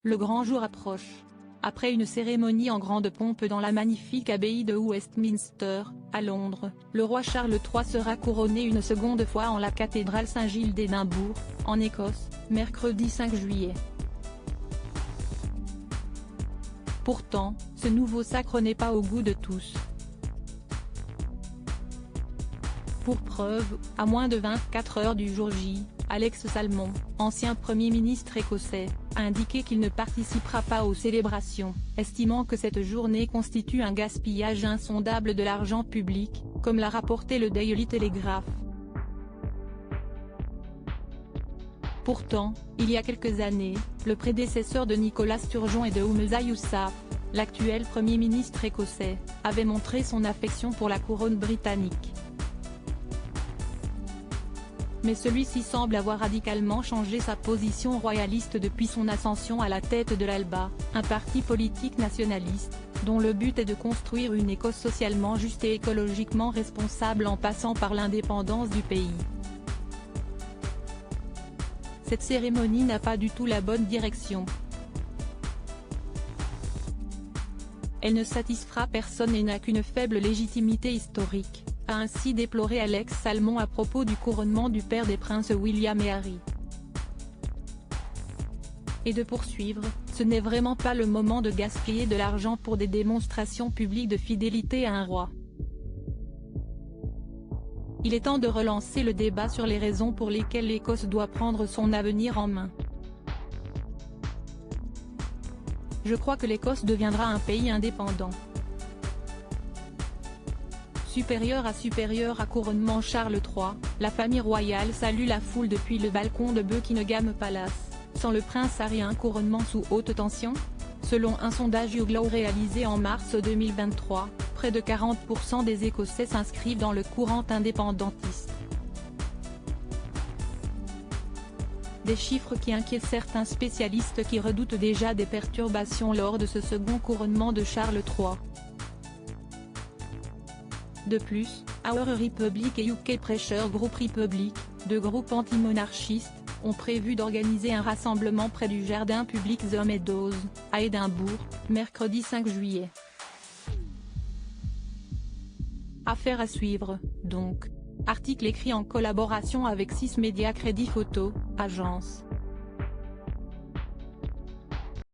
Le grand jour approche. Après une cérémonie en grande pompe dans la magnifique abbaye de Westminster, à Londres, le roi Charles III sera couronné une seconde fois en la cathédrale Saint-Gilles d'Édimbourg, en Écosse, mercredi 5 juillet. Pourtant, ce nouveau sacre n'est pas au goût de tous. Pour preuve, à moins de 24 heures du jour J, Alex Salmond, ancien Premier ministre écossais, a indiqué qu'il ne participera pas aux célébrations, estimant que cette journée constitue un gaspillage insondable de l'argent public, comme l'a rapporté le Daily Telegraph. Pourtant, il y a quelques années, le prédécesseur de Nicolas Sturgeon et de Humza Yousaf, l'actuel Premier ministre écossais, avait montré son affection pour la couronne britannique. Mais celui-ci semble avoir radicalement changé sa position royaliste depuis son ascension à la tête de l'Alba, un parti politique nationaliste, dont le but est de construire une Écosse socialement juste et écologiquement responsable en passant par l'indépendance du pays. Cette cérémonie n'a pas du tout la bonne direction. Elle ne satisfera personne et n'a qu'une faible légitimité historique, a ainsi déploré Alex Salmond à propos du couronnement du père des princes William et Harry. Et de poursuivre, ce n'est vraiment pas le moment de gaspiller de l'argent pour des démonstrations publiques de fidélité à un roi. Il est temps de relancer le débat sur les raisons pour lesquelles l'Écosse doit prendre son avenir en main. Je crois que l'Écosse deviendra un pays indépendant. Supérieur à couronnement Charles III, la famille royale salue la foule depuis le balcon de Buckingham Palace. Sans le prince Harry, un couronnement sous haute tension? Selon un sondage YouGlow réalisé en mars 2023, près de 40% des Écossais s'inscrivent dans le courant indépendantiste. Des chiffres qui inquiètent certains spécialistes qui redoutent déjà des perturbations lors de ce second couronnement de Charles III. De plus, Our Republic et UK Pressure Group Republic, deux groupes anti-monarchistes, ont prévu d'organiser un rassemblement près du jardin public The Meadows, à Édimbourg, mercredi 5 juillet. Affaire à suivre, donc. Article écrit en collaboration avec 6 Médias Crédit Photo, agence.